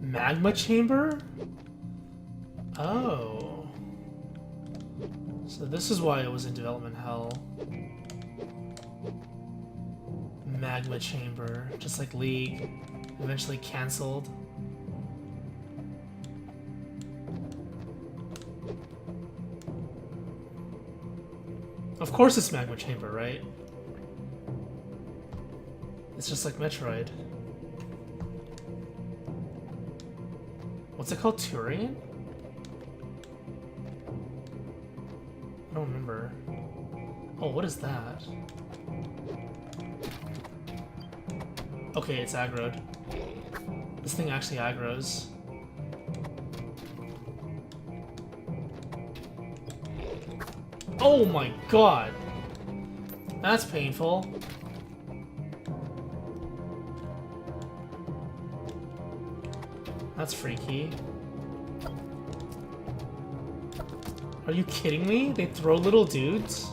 Magma chamber? Oh. So this is why it was in development hell. Magma chamber, just like League, eventually cancelled. Of course it's Magma chamber, right? It's just like Metroid. What's it called? Turian? I don't remember. Oh, what is that? Okay, it's aggroed. This thing actually aggroes. Oh my god! That's painful. That's freaky. Are you kidding me? They throw little dudes?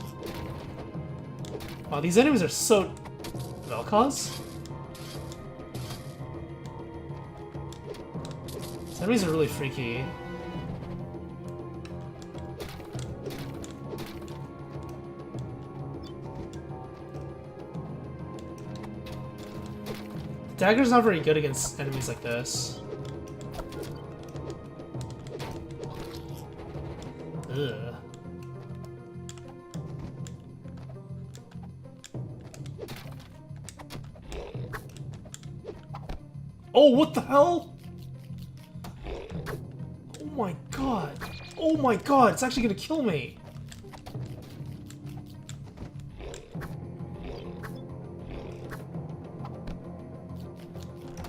Wow, these enemies are so... Vel'Koz? These enemies are really freaky. Dagger's not very good against enemies like this. Ugh. Oh, what the hell? Oh my god. Oh my god, it's actually gonna kill me.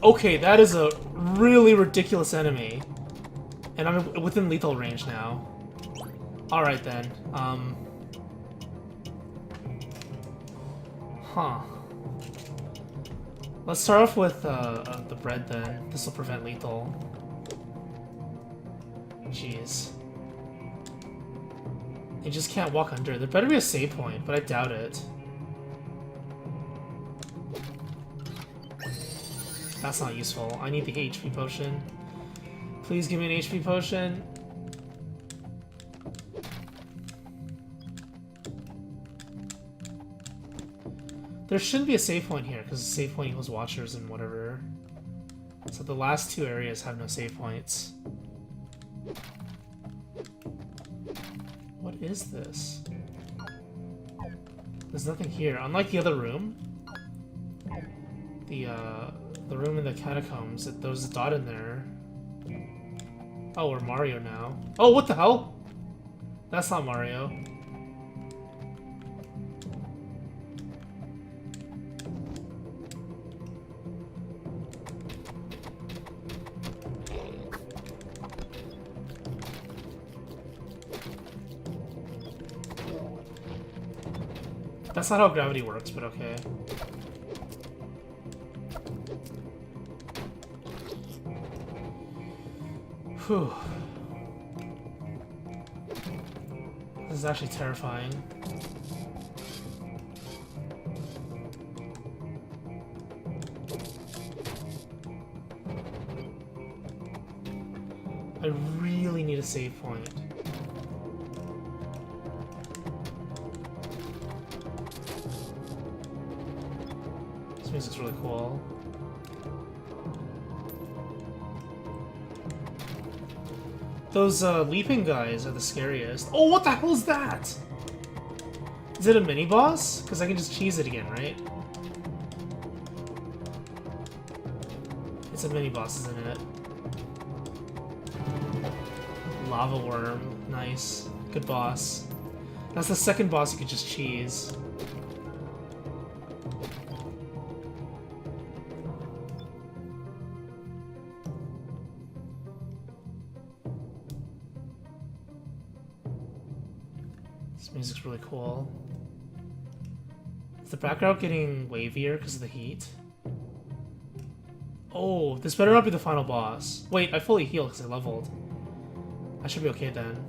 Okay, that is a really ridiculous enemy. And I'm within lethal range now. Alright then. Huh. Let's start off with the bread then. This will prevent lethal. Jeez. You just can't walk under. There better be a save point, but I doubt it. That's not useful. I need the HP potion. Please give me an HP potion. There shouldn't be a save point here, because save point equals watchers and whatever. So the last two areas have no save points. What is this? There's nothing here. Unlike the other room, the room in the catacombs, there was a dot in there. Oh, we're Mario now. Oh, what the hell? That's not Mario. That's not how gravity works, but okay. Whew. This is actually terrifying. I really need a save point. This music's really cool. Those leaping guys are the scariest. Oh, what the hell is that? Is it a mini boss? Because I can just cheese it again, right? It's a mini boss, isn't it? Lava worm. Nice. Good boss. That's the second boss you could just cheese. This music's really cool. Is the background getting wavier because of the heat? Oh, this better not be the final boss. Wait, I fully healed because I leveled. I should be okay then.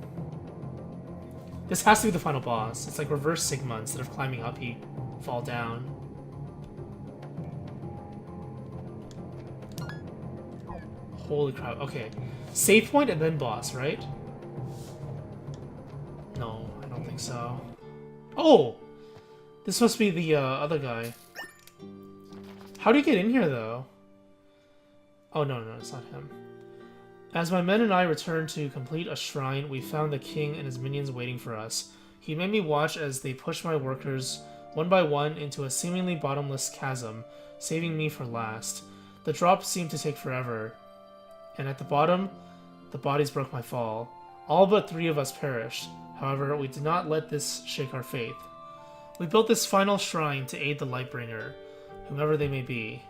This has to be the final boss. It's like reverse Sigma. Instead of climbing up, you fall down. Holy crap. Okay. Save point and then boss, right? No, I don't think so. Oh! This must be the other guy. How do you get in here, though? Oh, no, it's not him. As my men and I returned to complete a shrine, we found the king and his minions waiting for us. He made me watch as they pushed my workers one by one into a seemingly bottomless chasm, saving me for last. The drop seemed to take forever, and at the bottom, the bodies broke my fall. All but 3 of us perished. However, we did not let this shake our faith. We built this final shrine to aid the Lightbringer, whomever they may be.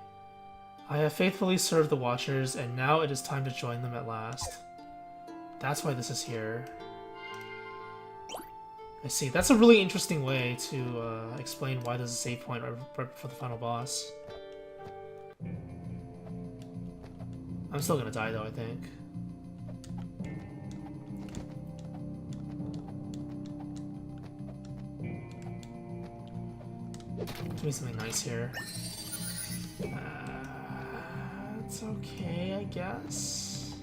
I have faithfully served the Watchers, and now it is time to join them at last. That's why this is here. I see. That's a really interesting way to explain why there's a save point right before the final boss. I'm still gonna die though, I think. Give me something nice here. It's okay, I guess.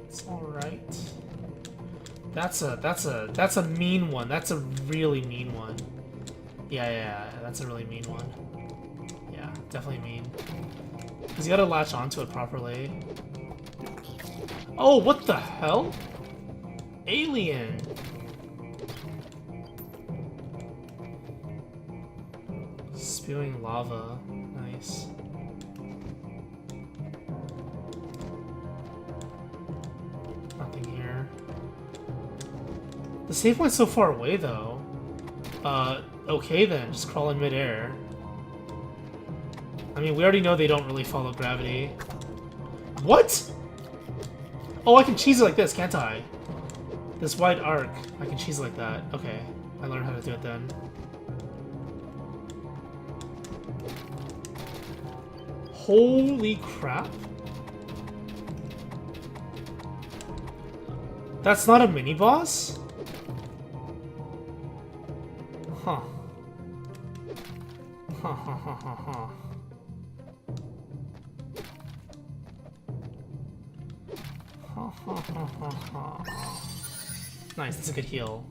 It's all right. That's a mean one. That's a really mean one. Yeah, that's a really mean one. Yeah, definitely mean. Because you gotta latch onto it properly. Oh, what the hell? Alien! Spewing lava. Nice. Nothing here. The save point's so far away, though. Okay then, just crawl in midair. I mean, we already know they don't really follow gravity. What?! Oh, I can cheese it like this, can't I? This wide arc, I can cheese it like that. Okay, I learned how to do it then. Holy crap. That's not a mini-boss? Huh. Huh. Nice, that's a good heal.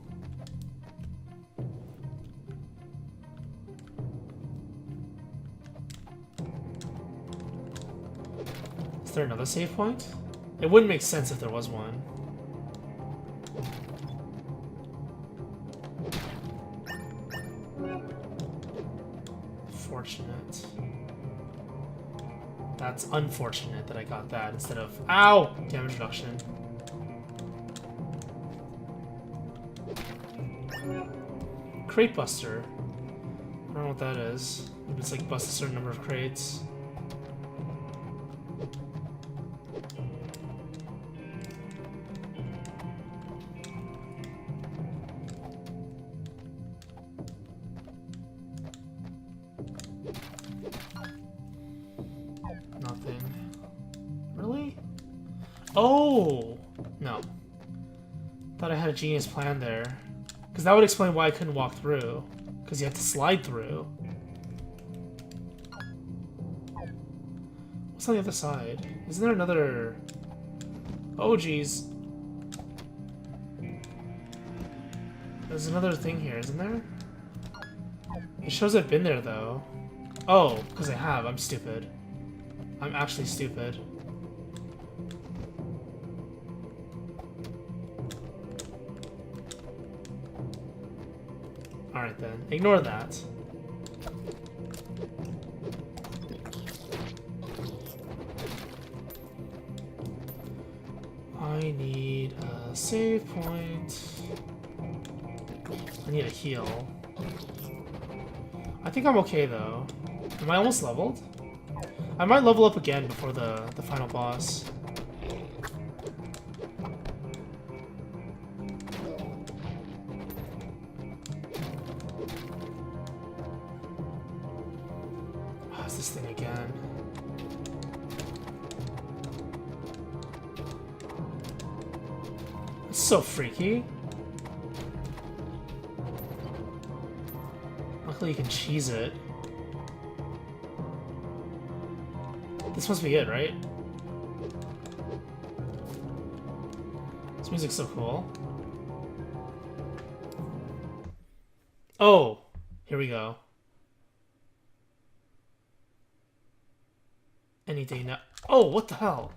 Is there another save point? It wouldn't make sense if there was one. Fortunate. That's unfortunate that I got that instead of... Ow! Damage reduction. Crate Buster. I don't know what that is. Maybe it's like bust a certain number of crates. Nothing. Really? Oh! No. Thought I had a genius plan there. Because that would explain why I couldn't walk through. Because you have to slide through. What's on the other side? Isn't there another... Oh, geez. There's another thing here, isn't there? It shows I've been there, though. Oh, because I have. I'm stupid. I'm actually stupid. Alright then, ignore that. I need a save point. I need a heal. I think I'm okay though. Am I almost leveled? I might level up again before the final boss. This thing again. It's so freaky. Luckily you can cheese it. This must be it, right? This music's so cool. Oh! Here we go. Any day now. Oh, what the hell?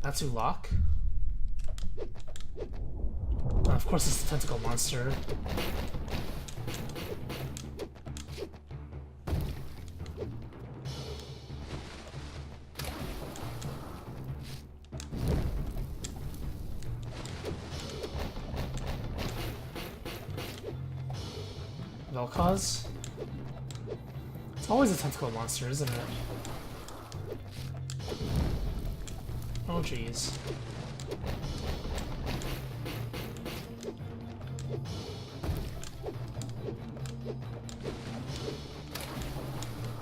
That's who lock? Of course it's the tentacle monster. Vel'Koz? It's always a tentacle monster, isn't it? Oh jeez.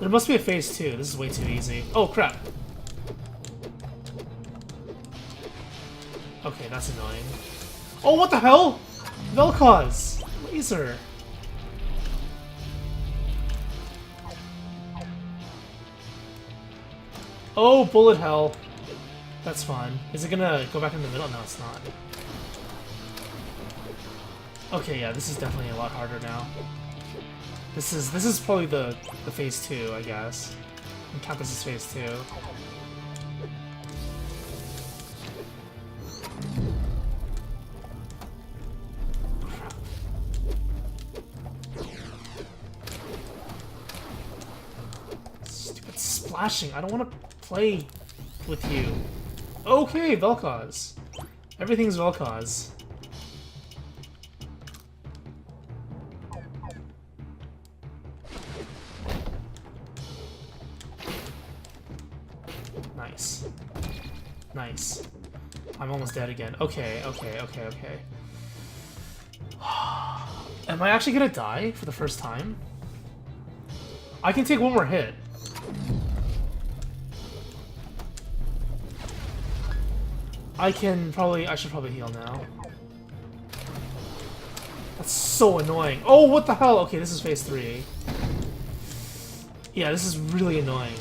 There must be a phase 2. This is way too easy. Oh crap! Okay, that's annoying. Oh, what the hell? Vel'Koz! Laser! Oh, bullet hell. That's fun. Is it gonna go back in the middle? No, it's not. Okay, yeah, this is definitely a lot harder now. This is probably the phase 2, I guess. And count this as phase 2. Crap. Stupid splashing. I don't want to play with you. Okay, Vel'Koz. Everything's Vel'Koz. Nice. Nice. I'm almost dead again. Okay, okay, okay, okay. Am I actually gonna die for the first time? I can take one more hit. I should probably heal now. That's so annoying. Oh, what the hell? Okay, this is phase 3. Yeah, this is really annoying.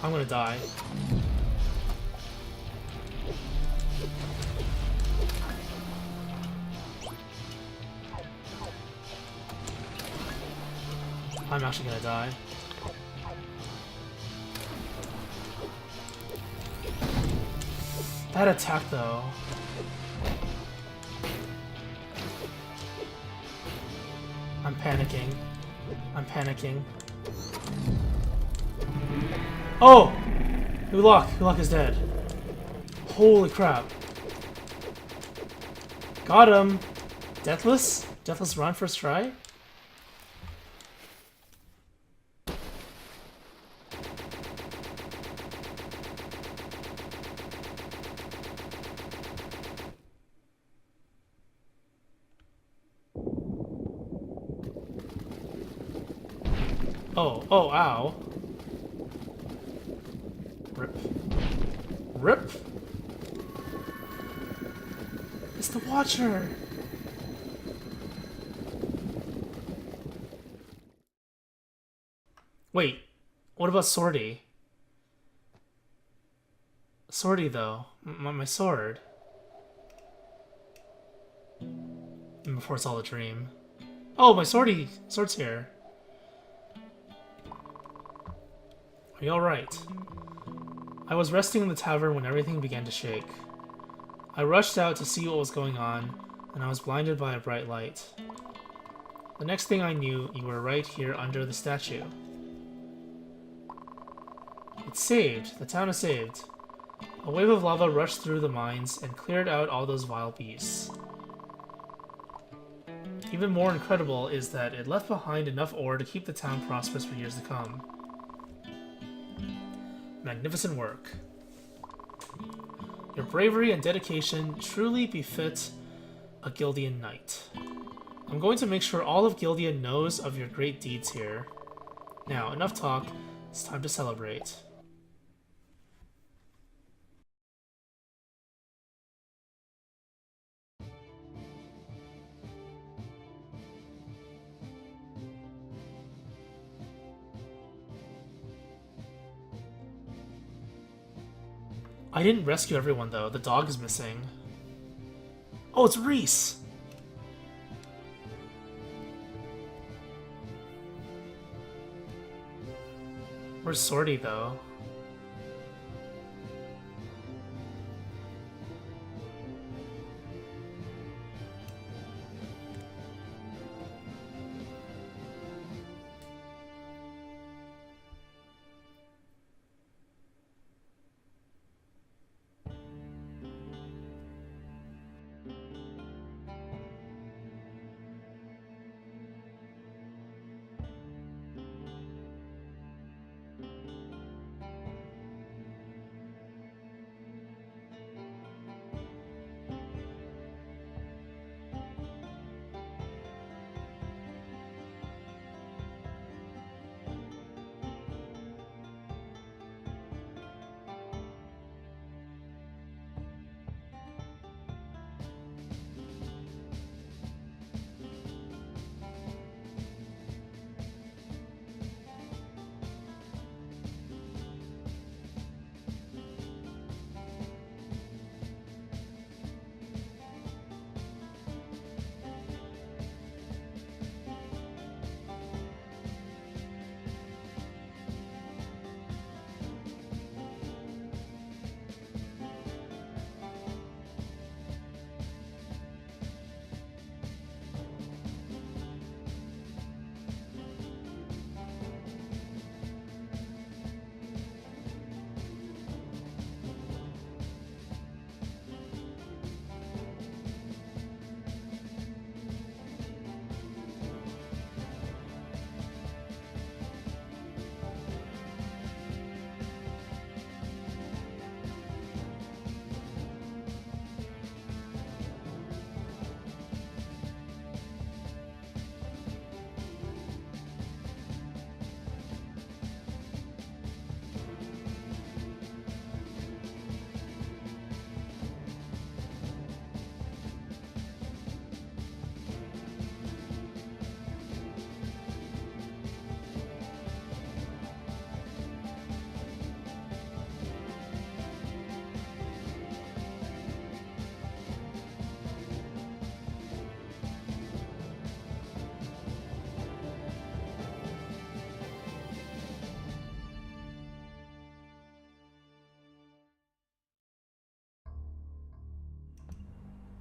I'm gonna die. I'm actually gonna die. That attack, though. I'm panicking. I'm panicking. Oh! Ulok is dead. Holy crap. Got him! Deathless? Deathless run first try? Oh, ow. Rip. Rip? It's the Watcher! Wait, what about Swordy? Swordy, though. My sword. And before it's all a dream. Oh, my sword's here. Are you alright? I was resting in the tavern when everything began to shake. I rushed out to see what was going on, and I was blinded by a bright light. The next thing I knew, you were right here under the statue. It's saved. The town is saved. A wave of lava rushed through the mines and cleared out all those vile beasts. Even more incredible is that it left behind enough ore to keep the town prosperous for years to come. Magnificent work. Your bravery and dedication truly befit a Guildian knight. I'm going to make sure all of Guildian knows of your great deeds here. Now, enough talk. It's time to celebrate. I didn't rescue everyone, though. The dog is missing. Oh, it's Reese! Where's Sorty, though?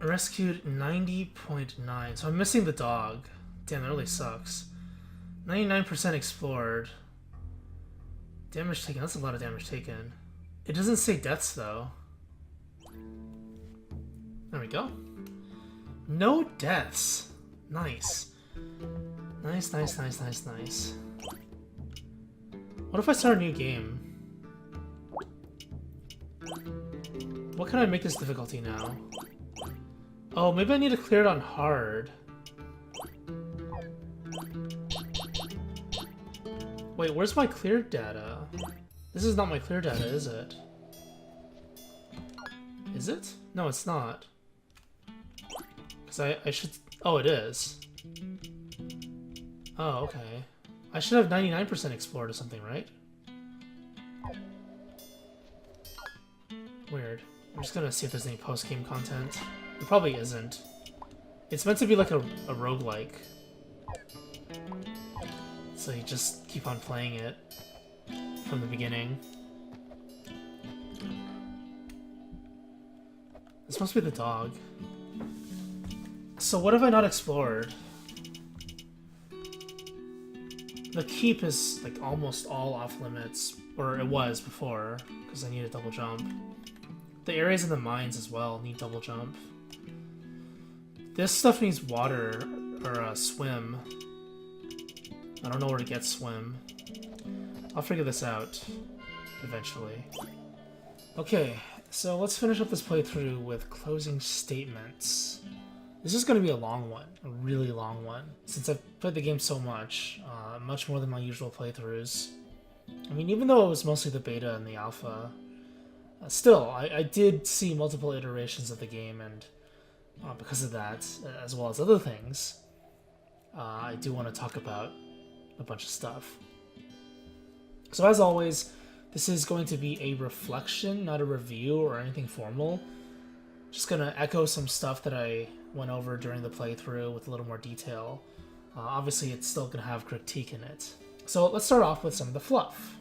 Rescued 90.9. So I'm missing the dog. Damn, that really sucks. 99% explored. Damage taken. That's a lot of damage taken. It doesn't say deaths, though. There we go. No deaths. Nice. Nice, nice, nice, nice, nice. What if I start a new game? What can I make this difficulty now? Oh, maybe I need to clear it on hard. Wait, where's my clear data? This is not my clear data, is it? Is it? No, it's not. Because I should... Oh, it is. Oh, okay. I should have 99% explored or something, right? Weird. I'm just gonna see if there's any post-game content. There probably isn't. It's meant to be like a roguelike. So you just keep on playing it from the beginning. This must be the dog. So what have I not explored? The keep is like almost all off limits, or it was before, because I need a double jump. The areas in the mines as well need double jump. This stuff needs water, or swim. I don't know where to get swim. I'll figure this out eventually. Okay, so let's finish up this playthrough with closing statements. This is going to be a long one, a really long one, since I've played the game so much, much more than my usual playthroughs. I mean, even though it was mostly the beta and the alpha, still, I did see multiple iterations of the game, and because of that, as well as other things, I do want to talk about a bunch of stuff. So as always, this is going to be a reflection, not a review or anything formal. Just gonna echo some stuff that I went over during the playthrough with a little more detail. Obviously, it's still gonna have critique in it. So let's start off with some of the fluff.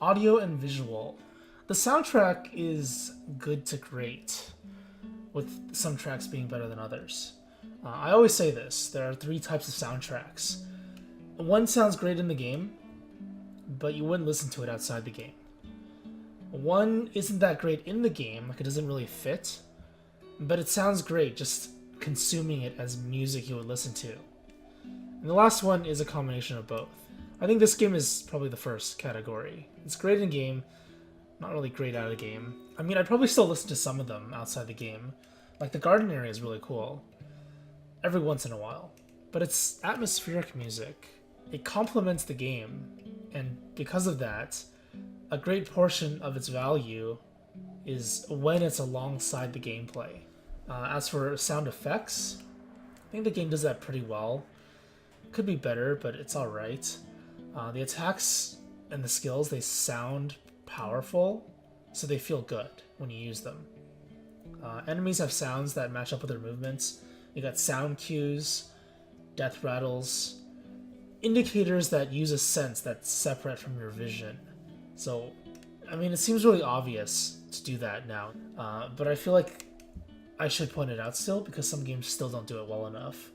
Audio and visual. The soundtrack is good to great, with some tracks being better than others. I always say this, there are 3 types of soundtracks. One sounds great in the game, but you wouldn't listen to it outside the game. One isn't that great in the game, like it doesn't really fit, but it sounds great just consuming it as music you would listen to. And the last one is a combination of both. I think this game is probably the first category. It's great in game, not really great out of the game. I mean, I'd probably still listen to some of them outside the game. Like the garden area is really cool, every once in a while. But it's atmospheric music. It complements the game, and because of that, a great portion of its value is when it's alongside the gameplay. As for sound effects, I think the game does that pretty well. Could be better, but it's alright. The attacks and the skills, they sound powerful, so they feel good when you use them. Enemies have sounds that match up with their movements. You got sound cues, death rattles, indicators that use a sense that's separate from your vision. So, I mean, it seems really obvious to do that now, but I feel like I should point it out still, because some games still don't do it well enough.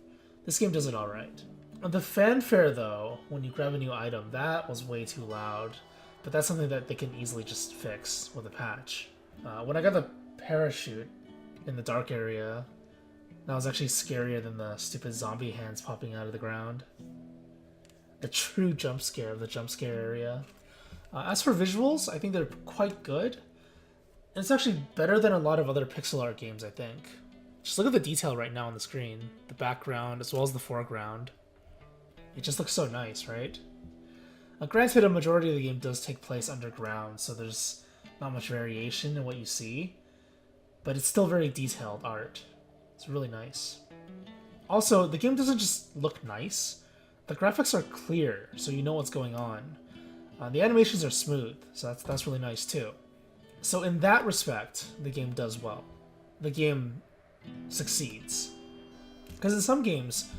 This game does it alright. The fanfare, though, when you grab a new item, that was way too loud, but that's something that they can easily just fix with a patch. When I got the parachute in the dark area, that was actually scarier than the stupid zombie hands popping out of the ground. A true jump scare of the jump scare area. As for visuals, I think they're quite good. And it's actually better than a lot of other pixel art games, I think. Just look at the detail right now on the screen. The background as well as the foreground. It just looks so nice, right? Granted, a majority of the game does take place underground, so there's not much variation in what you see. But it's still very detailed art. It's really nice. Also, the game doesn't just look nice. The graphics are clear, so you know what's going on. The animations are smooth, so that's really nice too. So in that respect, the game does well. The game succeeds. Because in some games,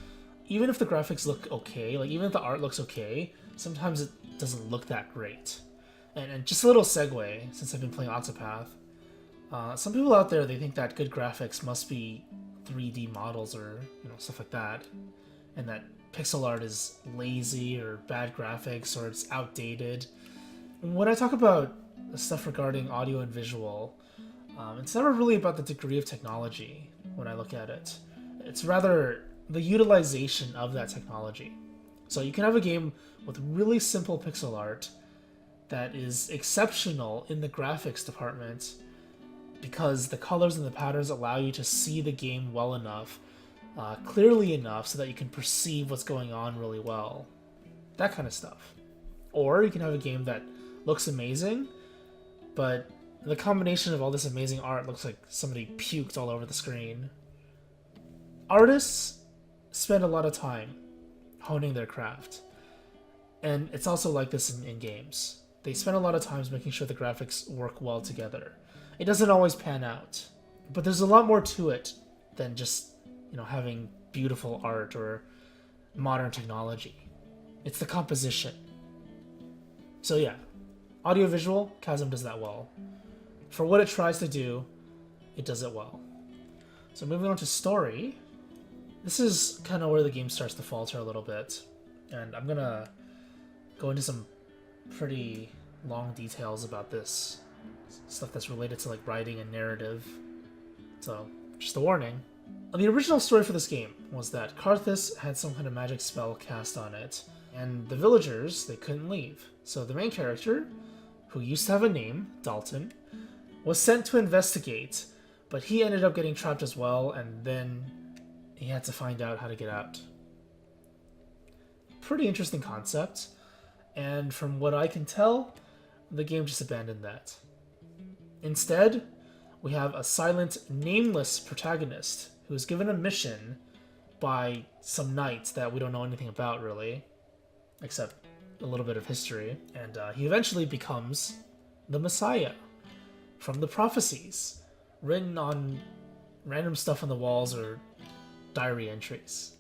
even if the graphics look okay, like even if the art looks okay, sometimes it doesn't look that great. And just a little segue, since I've been playing Octopath, some people out there, they think that good graphics must be 3D models or stuff like that, and that pixel art is lazy or bad graphics or it's outdated. When I talk about stuff regarding audio and visual, it's never really about the degree of technology when I look at it. It's rather the utilization of that technology. So you can have a game with really simple pixel art that is exceptional in the graphics department because the colors and the patterns allow you to see the game well enough, clearly enough, so that you can perceive what's going on really well. That kind of stuff. Or you can have a game that looks amazing, but the combination of all this amazing art looks like somebody puked all over the screen. Artists spend a lot of time honing their craft. And it's also like this in games. They spend a lot of time making sure the graphics work well together. It doesn't always pan out, but there's a lot more to it than just, having beautiful art or modern technology. It's the composition. So yeah, audiovisual, Chasm does that well. For what it tries to do, it does it well. So moving on to story, this is kind of where the game starts to falter a little bit, and I'm gonna go into some pretty long details about this stuff that's related to like writing and narrative. So just a warning. The original story for this game was that Karthus had some kind of magic spell cast on it, and the villagers, they couldn't leave. So the main character, who used to have a name, Dalton, was sent to investigate, but he ended up getting trapped as well, and then he had to find out how to get out. Pretty interesting concept, And from what I can tell, the game just abandoned that. Instead, we have a silent, nameless protagonist who is given a mission by some knights that we don't know anything about, really, except a little bit of history. And he eventually becomes the Messiah from the prophecies written on random stuff on the walls or diary entries.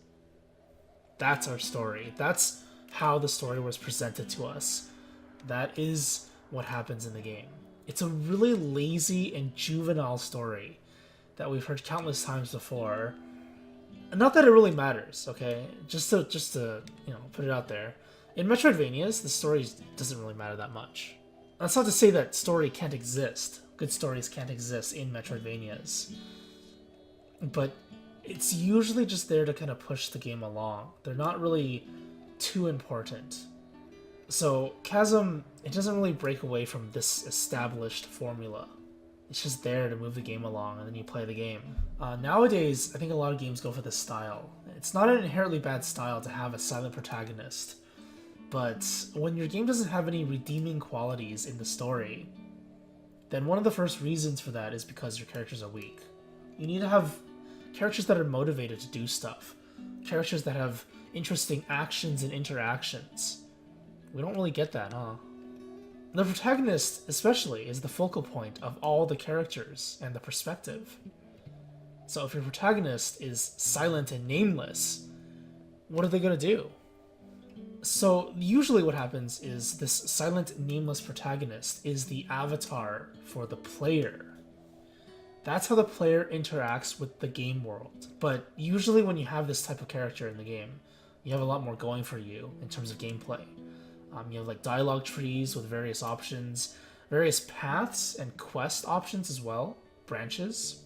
That's our story. That's how the story was presented to us. That is what happens in the game. It's a really lazy and juvenile story that we've heard countless times before. Not that it really matters, okay? Just to put it out there. In Metroidvanias, the story doesn't really matter that much. That's not to say that story can't exist. Good stories can't exist in Metroidvanias. But it's usually just there to kind of push the game along. They're not really too important. So Chasm, it doesn't really break away from this established formula. It's just there to move the game along, and then you play the game. Nowadays, I think a lot of games go for this style. It's not an inherently bad style to have a silent protagonist, but when your game doesn't have any redeeming qualities in the story, then one of the first reasons for that is because your characters are weak. You need to have characters that are motivated to do stuff. Characters that have interesting actions and interactions. We don't really get that, huh? The protagonist, especially, is the focal point of all the characters and the perspective. So if your protagonist is silent and nameless, what are they going to do? So usually what happens is this silent, nameless protagonist is the avatar for the player. That's how the player interacts with the game world. But usually when you have this type of character in the game, you have a lot more going for you in terms of gameplay. You have like dialogue trees with various options, various paths and quest options as well, branches,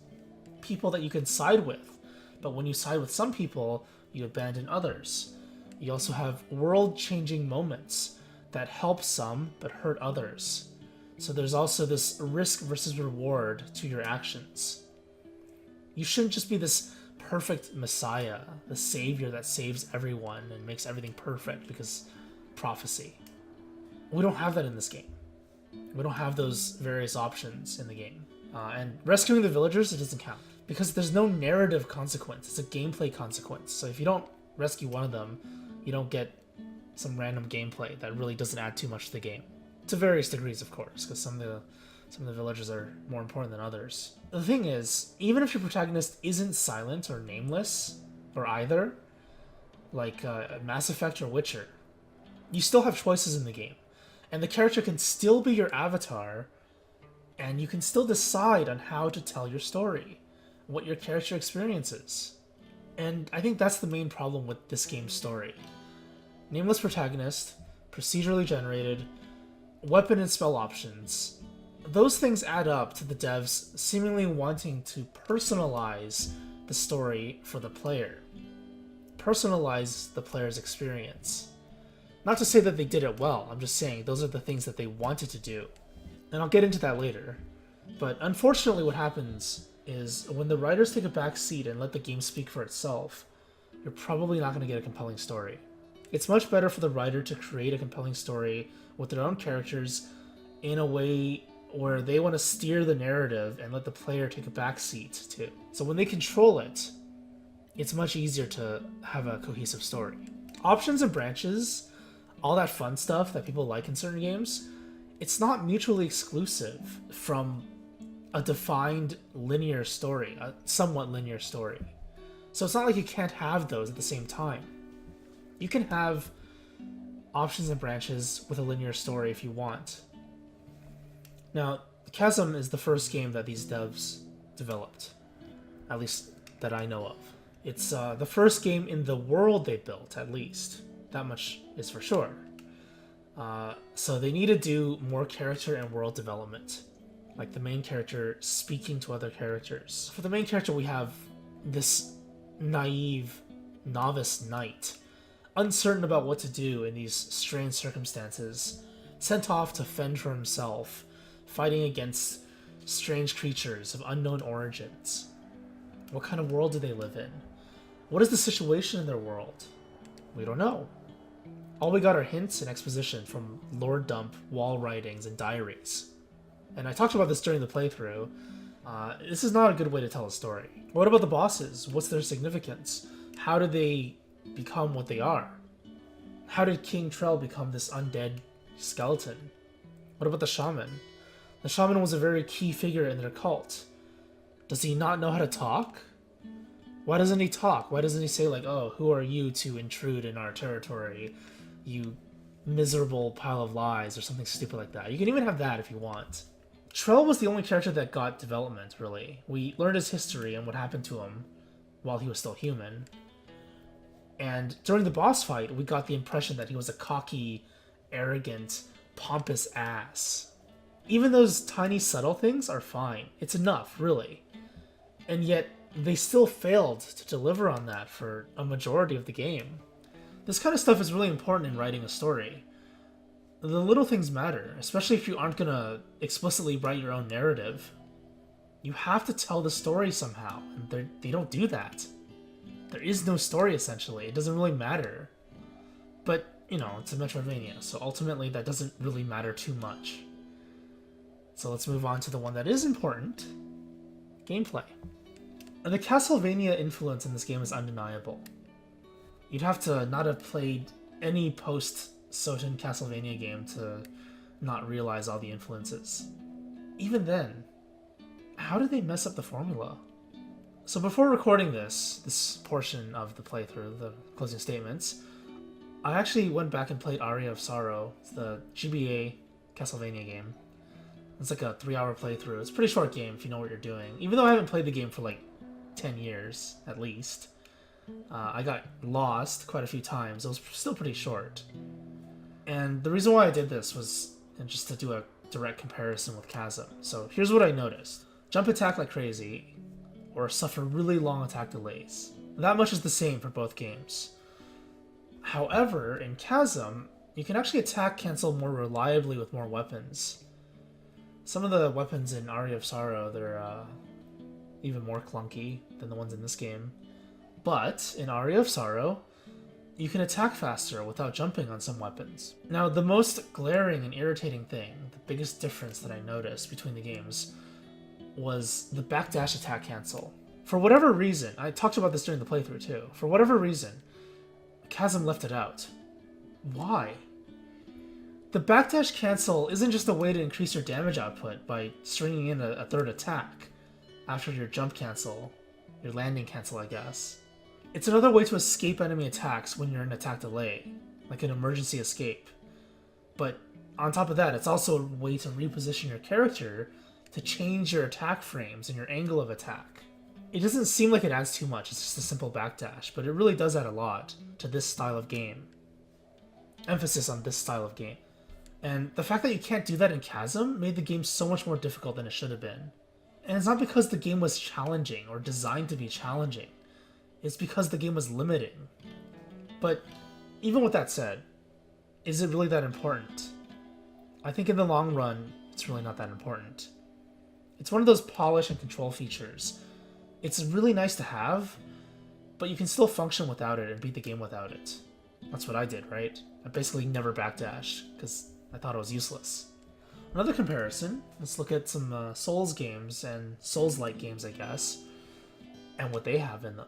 people that you can side with. But when you side with some people, you abandon others. You also have world-changing moments that help some but hurt others. So there's also this risk versus reward to your actions. You shouldn't just be this perfect messiah, the savior that saves everyone and makes everything perfect because prophecy. We don't have that in this game. We don't have those various options in the game. And rescuing the villagers, it doesn't count. Because there's no narrative consequence. It's a gameplay consequence. So if you don't rescue one of them, you don't get some random gameplay that really doesn't add too much to the game. To various degrees, of course, because some of the villagers are more important than others. The thing is, even if your protagonist isn't silent or nameless, or either, like Mass Effect or Witcher, you still have choices in the game. And the character can still be your avatar, and you can still decide on how to tell your story, what your character experiences. And I think that's the main problem with this game's story. Nameless protagonist, procedurally generated, weapon and spell options. Those things add up to the devs seemingly wanting to personalize the story for the player. Personalize the player's experience. Not to say that they did it well, I'm just saying those are the things that they wanted to do. And I'll get into that later. But unfortunately what happens is when the writers take a back seat and let the game speak for itself, you're probably not going to get a compelling story. It's much better for the writer to create a compelling story with their own characters in a way where they want to steer the narrative and let the player take a back seat too. So when they control it, it's much easier to have a cohesive story. Options and branches, all that fun stuff that people like in certain games, it's not mutually exclusive from a defined linear story, a somewhat linear story. So it's not like you can't have those at the same time. You can have options and branches with a linear story if you want. Now, Chasm is the first game that these devs developed, at least that I know of. It's the first game in the world they built, at least. That much is for sure. So they need to do more character and world development. Like the main character speaking to other characters. For the main character, we have this naive, novice knight, uncertain about what to do in these strange circumstances, sent off to fend for himself, fighting against strange creatures of unknown origins. What kind of world do they live in? What is the situation in their world? We don't know. All we got are hints and exposition from lore dump, wall writings, and diaries. And I talked about this during the playthrough. This is not a good way to tell a story. What about the bosses? What's their significance? How did they become what they are? How did King Trell become this undead skeleton? What about the shaman? The shaman was a very key figure in their cult. Does he not know how to talk? Why doesn't he talk? Why doesn't he say like, oh, who are you to intrude in our territory? You miserable pile of lies, or something stupid like that. You can even have that if you want. Trell was the only character that got development, really. We learned his history and what happened to him while he was still human. And during the boss fight, we got the impression that he was a cocky, arrogant, pompous ass. Even those tiny subtle things are fine. It's enough, really. And yet, they still failed to deliver on that for a majority of the game. This kind of stuff is really important in writing a story. The little things matter, especially if you aren't gonna explicitly write your own narrative. You have to tell the story somehow, and they don't do that. There is no story, essentially. It doesn't really matter. But, you know, it's a Metroidvania, so ultimately that doesn't really matter too much. So let's move on to the one that is important. Gameplay. The Castlevania influence in this game is undeniable. You'd have to not have played any post-Soten Castlevania game to not realize all the influences. Even then, how did they mess up the formula? So before recording this portion of the playthrough, the closing statements, I actually went back and played Aria of Sorrow. It's the GBA Castlevania game. It's like a 3-hour playthrough. It's a pretty short game if you know what you're doing. Even though I haven't played the game for like 10 years, at least. I got lost quite a few times. It was still pretty short. And the reason why I did this was just to do a direct comparison with Chasm. So here's what I noticed. Jump attack like crazy, or suffer really long attack delays. That much is the same for both games. However, in Chasm, you can actually attack cancel more reliably with more weapons. Some of the weapons in Aria of Sorrow, they're even more clunky than the ones in this game. But in Aria of Sorrow, you can attack faster without jumping on some weapons. Now, the most glaring and irritating thing, the biggest difference that I noticed between the games, was the backdash attack cancel. For whatever reason, I talked about this during the playthrough too, for whatever reason, Chasm left it out. Why? The backdash cancel isn't just a way to increase your damage output by stringing in a third attack after your jump cancel, your landing cancel, I guess. It's another way to escape enemy attacks when you're in attack delay, like an emergency escape. But on top of that, it's also a way to reposition your character to change your attack frames and your angle of attack. It doesn't seem like it adds too much, it's just a simple backdash, but it really does add a lot to this style of game. Emphasis on this style of game. And the fact that you can't do that in Chasm made the game so much more difficult than it should have been. And it's not because the game was challenging or designed to be challenging. It's because the game was limiting. But even with that said, is it really that important? I think in the long run, it's really not that important. It's one of those polish and control features. It's really nice to have, but you can still function without it and beat the game without it. That's what I did, right? I basically never backdashed, because I thought it was useless. Another comparison, let's look at some Souls games and Souls-like games, I guess, and what they have in them.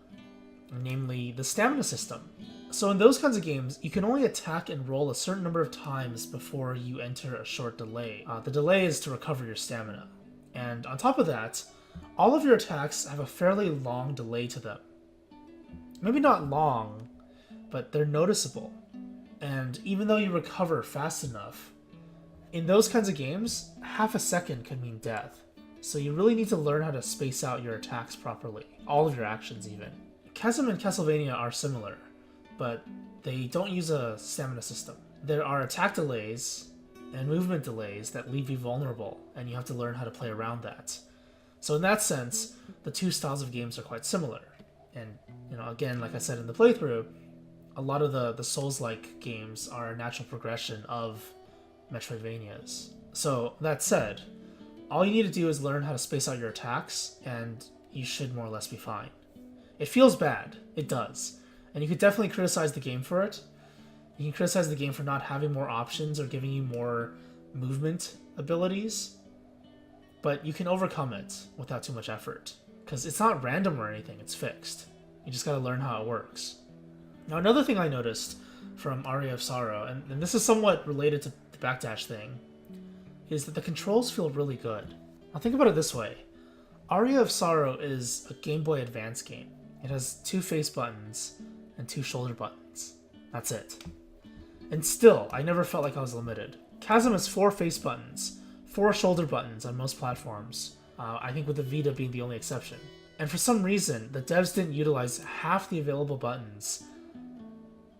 Namely, the stamina system. So in those kinds of games, you can only attack and roll a certain number of times before you enter a short delay. The delay is to recover your stamina. And on top of that, all of your attacks have a fairly long delay to them. Maybe not long, but they're noticeable. And even though you recover fast enough, in those kinds of games, half a second could mean death. So you really need to learn how to space out your attacks properly, all of your actions even. Chasm and Castlevania are similar, but they don't use a stamina system. There are attack delays and movement delays that leave you vulnerable, and you have to learn how to play around that. So in that sense, the two styles of games are quite similar. And, you know, again, like I said in the playthrough, a lot of the Souls-like games are a natural progression of Metroidvanias. So, that said, all you need to do is learn how to space out your attacks, and you should more or less be fine. It feels bad, it does, and you could definitely criticize the game for it, You can criticize the game for not having more options or giving you more movement abilities, but you can overcome it without too much effort. Because it's not random or anything, it's fixed. You just gotta learn how it works. Now, another thing I noticed from Aria of Sorrow, and this is somewhat related to the backdash thing, is that the controls feel really good. Now think about it this way. Aria of Sorrow is a Game Boy Advance game. It has 2 face buttons and 2 shoulder buttons. That's it. And still, I never felt like I was limited. Chasm has 4 face buttons, 4 shoulder buttons on most platforms, I think with the Vita being the only exception. And for some reason, the devs didn't utilize half the available buttons,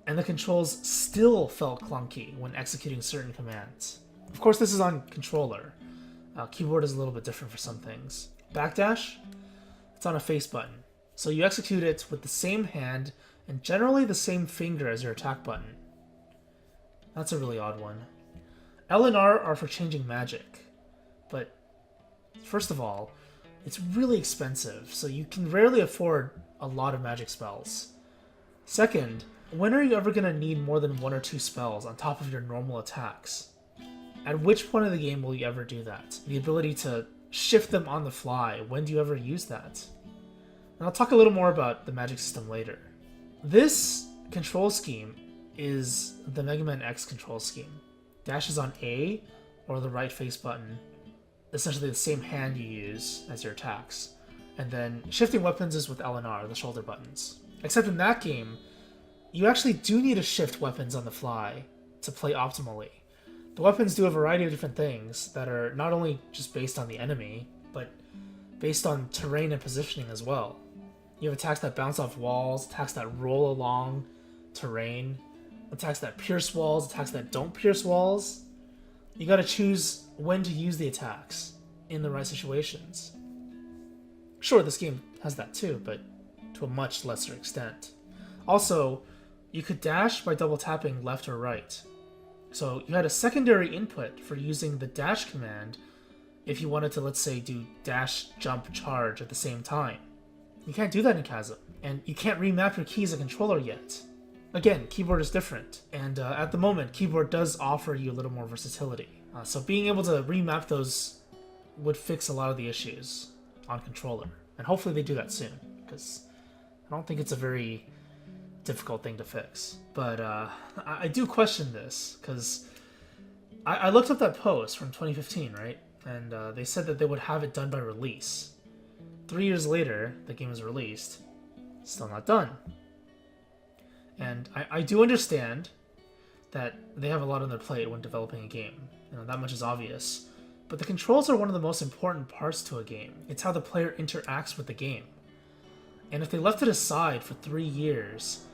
and the controls still felt clunky when executing certain commands. Of course, this is on controller. Keyboard is a little bit different for some things. Backdash, it's on a face button. So you execute it with the same hand and generally the same finger as your attack button. That's a really odd one. L and R are for changing magic, but first of all, it's really expensive, so you can rarely afford a lot of magic spells. Second, when are you ever going to need more than 1 or 2 spells on top of your normal attacks? At which point of the game will you ever do that? The ability to shift them on the fly, when do you ever use that? And I'll talk a little more about the magic system later. This control scheme is the Mega Man X control scheme. Dash is on A, or the right face button, essentially the same hand you use as your attacks. And then shifting weapons is with L and R, the shoulder buttons. Except in that game, you actually do need to shift weapons on the fly to play optimally. The weapons do a variety of different things that are not only just based on the enemy, but based on terrain and positioning as well. You have attacks that bounce off walls, attacks that roll along terrain, attacks that pierce walls, attacks that don't pierce walls. You gotta choose when to use the attacks in the right situations. Sure, this game has that too, but to a much lesser extent. Also, you could dash by double tapping left or right. So you had a secondary input for using the dash command if you wanted to, let's say, do dash, jump, charge at the same time. You can't do that in Chasm, and you can't remap your keys as a controller yet. Again, keyboard is different, and at the moment, keyboard does offer you a little more versatility. So being able to remap those would fix a lot of the issues on controller, and hopefully they do that soon, because I don't think it's a very difficult thing to fix. But I do question this, because I looked up that post from 2015, right? And they said that they would have it done by release. 3 years later, the game is released, still not done. And I do understand that they have a lot on their plate when developing a game. You know, that much is obvious. But the controls are one of the most important parts to a game. It's how the player interacts with the game. And if they left it aside for 3 years,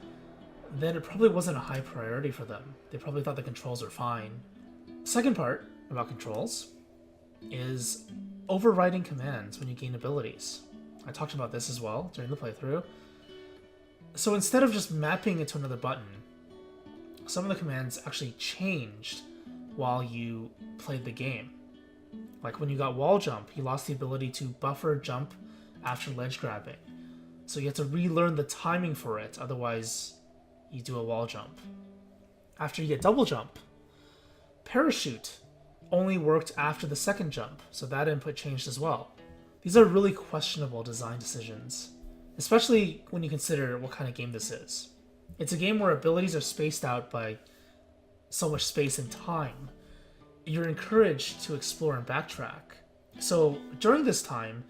then it probably wasn't a high priority for them. They probably thought the controls were fine. Second part about controls is overriding commands when you gain abilities. I talked about this as well during the playthrough. So instead of just mapping it to another button, some of the commands actually changed while you played the game. Like when you got wall jump, you lost the ability to buffer jump after ledge grabbing. So you have to relearn the timing for it, otherwise you do a wall jump. After you get double jump, parachute only worked after the second jump, so that input changed as well. These are really questionable design decisions, especially when you consider what kind of game this is. It's a game where abilities are spaced out by so much space and time. You're encouraged to explore and backtrack. So during this time,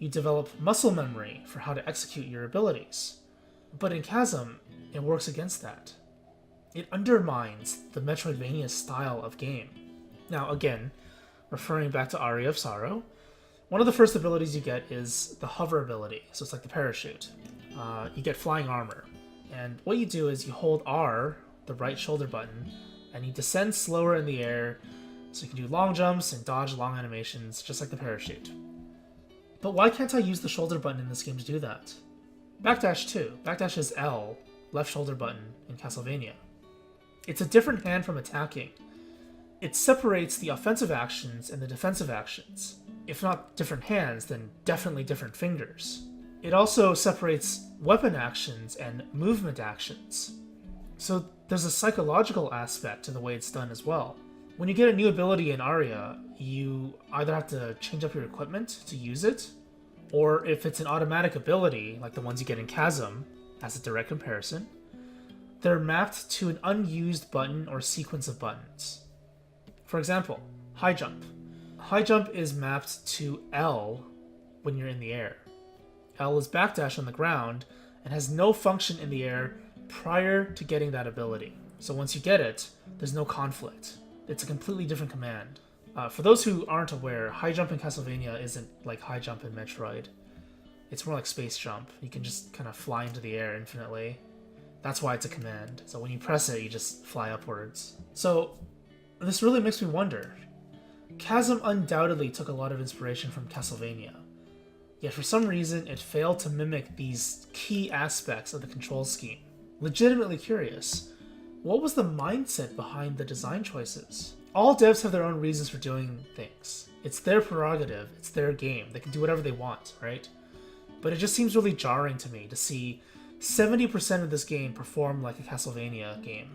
you develop muscle memory for how to execute your abilities. But in Chasm, it works against that. It undermines the Metroidvania style of game. Now again, referring back to Aria of Sorrow, one of the first abilities you get is the hover ability, so it's like the parachute. You get flying armor, and what you do is you hold R, the right shoulder button, and you descend slower in the air, so you can do long jumps and dodge long animations, just like the parachute. But why can't I use the shoulder button in this game to do that? Backdash too. Backdash is L, left shoulder button, in Castlevania. It's a different hand from attacking. It separates the offensive actions and the defensive actions. If not different hands, then definitely different fingers. It also separates weapon actions and movement actions. So there's a psychological aspect to the way it's done as well. When you get a new ability in Aria, you either have to change up your equipment to use it, or if it's an automatic ability, like the ones you get in Chasm, as a direct comparison, they're mapped to an unused button or sequence of buttons. For example, high jump. High jump is mapped to L when you're in the air. L is backdash on the ground and has no function in the air prior to getting that ability. So once you get it, there's no conflict. It's a completely different command. For those who aren't aware, high jump in Castlevania isn't like high jump in Metroid. It's more like space jump. You can just kind of fly into the air infinitely. That's why it's a command. So when you press it, you just fly upwards. So this really makes me wonder. Chasm undoubtedly took a lot of inspiration from Castlevania. Yet for some reason, it failed to mimic these key aspects of the control scheme. Legitimately curious, what was the mindset behind the design choices? All devs have their own reasons for doing things. It's their prerogative, it's their game, they can do whatever they want, right? But it just seems really jarring to me to see 70% of this game perform like a Castlevania game,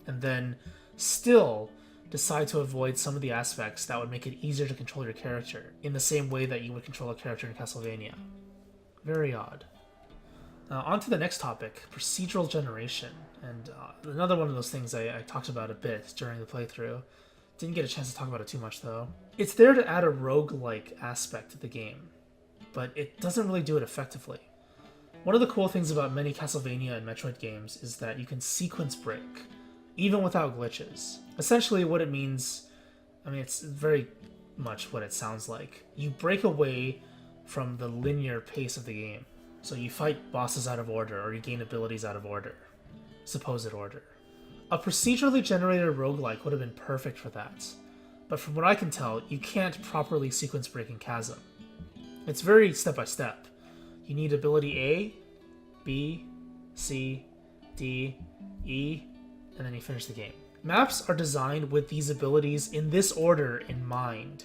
and then still decide to avoid some of the aspects that would make it easier to control your character, in the same way that you would control a character in Castlevania. Very odd. On to the next topic, procedural generation. And another one of those things I talked about a bit during the playthrough. Didn't get a chance to talk about it too much though. It's there to add a roguelike aspect to the game, but it doesn't really do it effectively. One of the cool things about many Castlevania and Metroid games is that you can sequence break, even without glitches. Essentially what it means, it's very much what it sounds like. You break away from the linear pace of the game. So you fight bosses out of order, or you gain abilities out of order. Supposed order. A procedurally generated roguelike would have been perfect for that. But from what I can tell, you can't properly sequence break in Chasm. It's very step-by-step. You need ability A, B, C, D, E, and then you finish the game. Maps are designed with these abilities in this order in mind,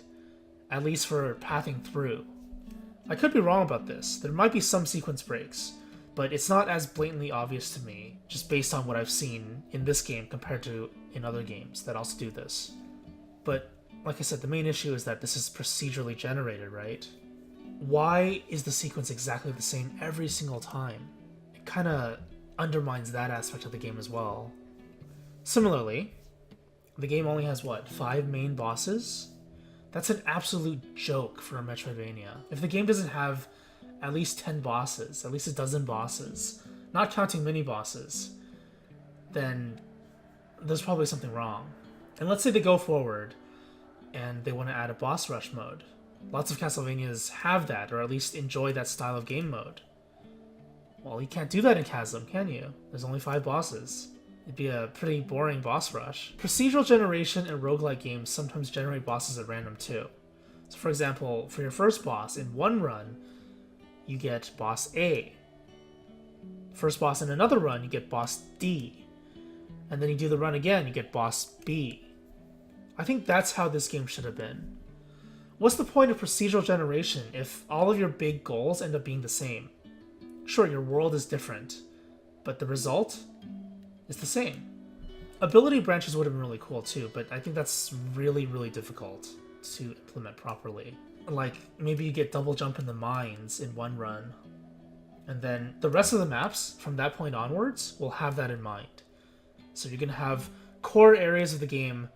at least for pathing through. I could be wrong about this. There might be some sequence breaks, but it's not as blatantly obvious to me, just based on what I've seen in this game compared to in other games that also do this. But, like I said, the main issue is that this is procedurally generated, right? Why is the sequence exactly the same every single time? It kind of undermines that aspect of the game as well. Similarly, the game only has, 5 main bosses? That's an absolute joke for a Metroidvania. If the game doesn't have at least 10 bosses, at least a dozen bosses, not counting mini-bosses, then there's probably something wrong. And let's say they go forward and they want to add a boss rush mode. Lots of Castlevanias have that, or at least enjoy that style of game mode. Well, you can't do that in Chasm, can you? There's only 5 bosses. It'd be a pretty boring boss rush. Procedural generation in roguelike games sometimes generate bosses at random too. So for example, for your first boss, in one run, you get boss A. First boss in another run, you get boss D. And then you do the run again, you get boss B. I think that's how this game should have been. What's the point of procedural generation if all of your big goals end up being the same? Sure, your world is different, but the result is the same. Ability branches would have been really cool too, but I think that's really, really difficult to implement properly. Like, maybe you get double jump in the mines in one run, and then the rest of the maps from that point onwards will have that in mind. So you're going to have core areas of the game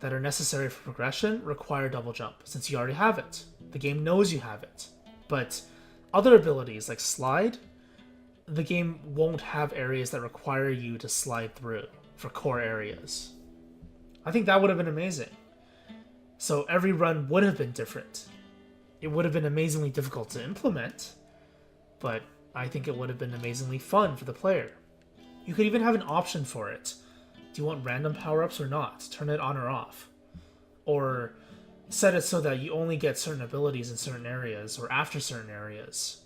that are necessary for progression require double jump, since you already have it. The game knows you have it. But other abilities like slide, the game won't have areas that require you to slide through for core areas. I think that would have been amazing. So every run would have been different. It would have been amazingly difficult to implement, but I think it would have been amazingly fun for the player. You could even have an option for it. Do you want random power-ups or not? Turn it on or off. Or set it so that you only get certain abilities in certain areas or after certain areas.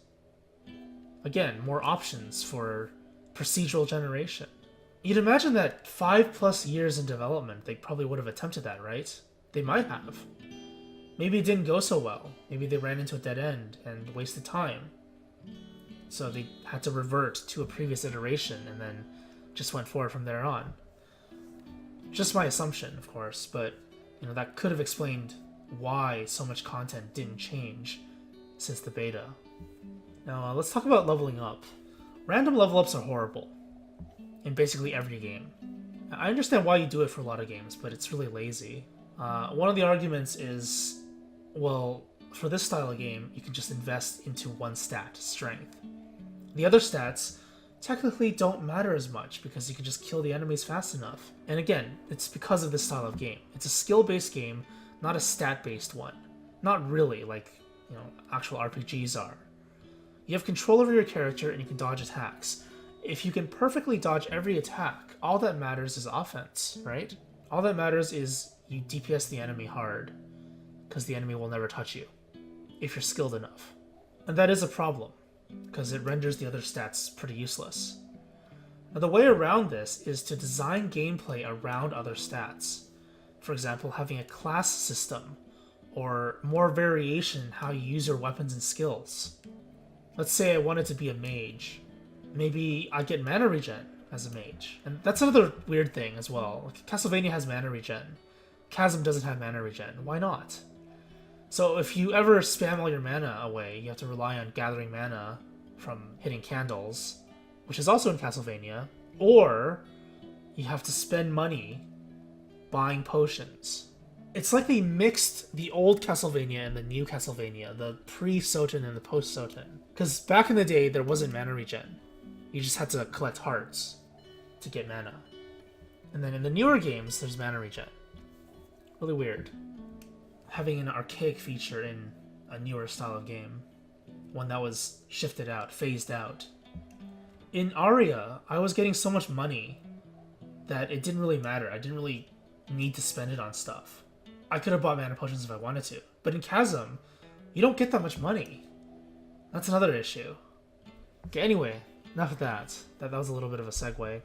Again, more options for procedural generation. You'd imagine that 5+ years in development, they probably would have attempted that, right? They might have. Maybe it didn't go so well. Maybe they ran into a dead end and wasted time. So they had to revert to a previous iteration and then just went forward from there on. Just my assumption, of course, but that could have explained why so much content didn't change since the beta. Now, let's talk about leveling up. Random level ups are horrible in basically every game. I understand why you do it for a lot of games, but it's really lazy. One of the arguments is, well, for this style of game, you can just invest into one stat, strength. The other stats technically don't matter as much because you can just kill the enemies fast enough. And again, it's because of this style of game. It's a skill-based game, not a stat-based one. Not really, like, actual RPGs are. You have control over your character and you can dodge attacks. If you can perfectly dodge every attack, all that matters is offense, right? All that matters is you DPS the enemy hard, because the enemy will never touch you, if you're skilled enough. And that is a problem, because it renders the other stats pretty useless. Now, the way around this is to design gameplay around other stats. For example, having a class system, or more variation in how you use your weapons and skills. Let's say I wanted to be a mage. Maybe I get mana regen as a mage. And that's another weird thing as well. Like, Castlevania has mana regen. Chasm doesn't have mana regen. Why not? So if you ever spam all your mana away, you have to rely on gathering mana from hitting candles, which is also in Castlevania, or you have to spend money buying potions. It's like they mixed the old Castlevania and the new Castlevania, the pre-Soten and the post-Soten. Because back in the day, there wasn't mana regen. You just had to collect hearts to get mana. And then in the newer games, there's mana regen. Really weird. Having an archaic feature in a newer style of game. One that was shifted out, phased out. In Aria, I was getting so much money that it didn't really matter. I didn't really need to spend it on stuff. I could have bought mana potions if I wanted to. But in Chasm, you don't get that much money. That's another issue. Okay, anyway, enough of that. That was a little bit of a segue.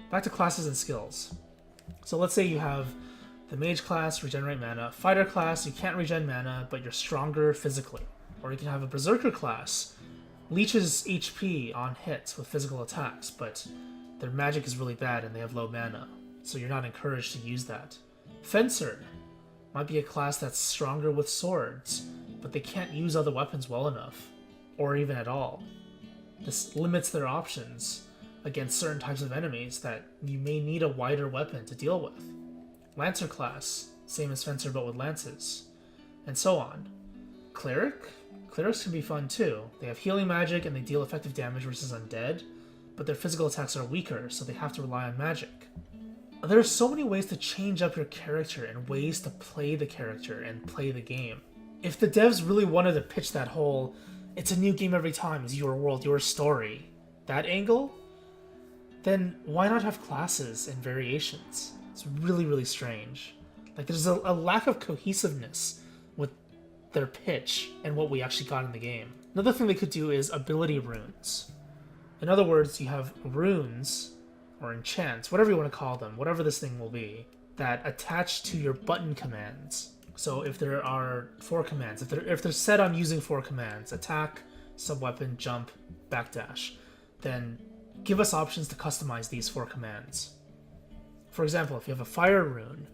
Back to classes and skills. So let's say you have the mage class, regenerate mana. Fighter class, you can't regen mana, but you're stronger physically. Or you can have a berserker class, leeches HP on hits with physical attacks, but their magic is really bad and they have low mana, so you're not encouraged to use that. Fencer might be a class that's stronger with swords, but they can't use other weapons well enough, or even at all. This limits their options against certain types of enemies that you may need a wider weapon to deal with. Lancer class, same as Fencer but with lances, and so on. Cleric? Clerics can be fun too. They have healing magic and they deal effective damage versus undead, but their physical attacks are weaker, so they have to rely on magic. There are so many ways to change up your character and ways to play the character and play the game. If the devs really wanted to pitch that whole, it's a new game every time, it's your world, your story, that angle, then why not have classes and variations? It's really, really strange. Like, there's a lack of cohesiveness with their pitch and what we actually got in the game. Another thing they could do is ability runes. In other words, you have runes, or enchants, whatever you want to call them, whatever this thing will be, that attach to your button commands. So if there are 4 commands, if they're set on using 4 commands, attack, subweapon, jump, backdash, then give us options to customize these 4 commands. For example, if you have a fire rune,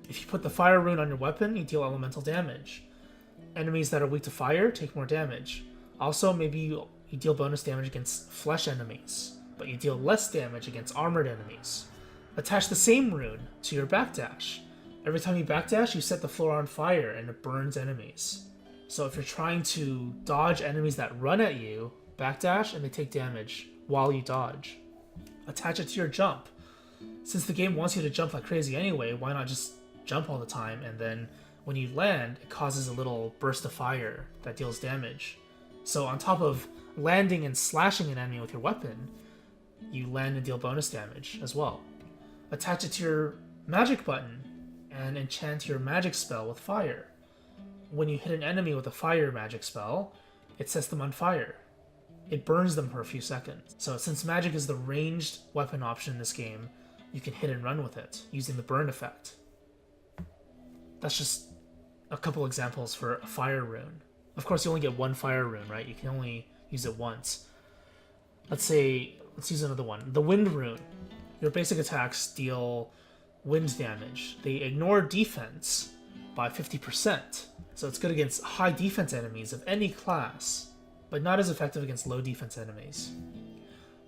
if you put the fire rune on your weapon, you deal elemental damage. Enemies that are weak to fire take more damage. Also, maybe you deal bonus damage against flesh enemies, but you deal less damage against armored enemies. Attach the same rune to your backdash. Every time you backdash, you set the floor on fire and it burns enemies. So if you're trying to dodge enemies that run at you, backdash and they take damage while you dodge. Attach it to your jump. Since the game wants you to jump like crazy anyway, why not just jump all the time, and then when you land, it causes a little burst of fire that deals damage. So on top of landing and slashing an enemy with your weapon, you land and deal bonus damage as well. Attach it to your magic button and enchant your magic spell with fire. When you hit an enemy with a fire magic spell, it sets them on fire. It burns them for a few seconds. So since magic is the ranged weapon option in this game, you can hit and run with it, using the burn effect. That's just a couple examples for a fire rune. Of course, you only get one fire rune, right? You can only use it once. Let's say let's use another one. The Wind Rune. Your basic attacks deal wind damage. They ignore defense by 50%. So it's good against high defense enemies of any class, but not as effective against low defense enemies.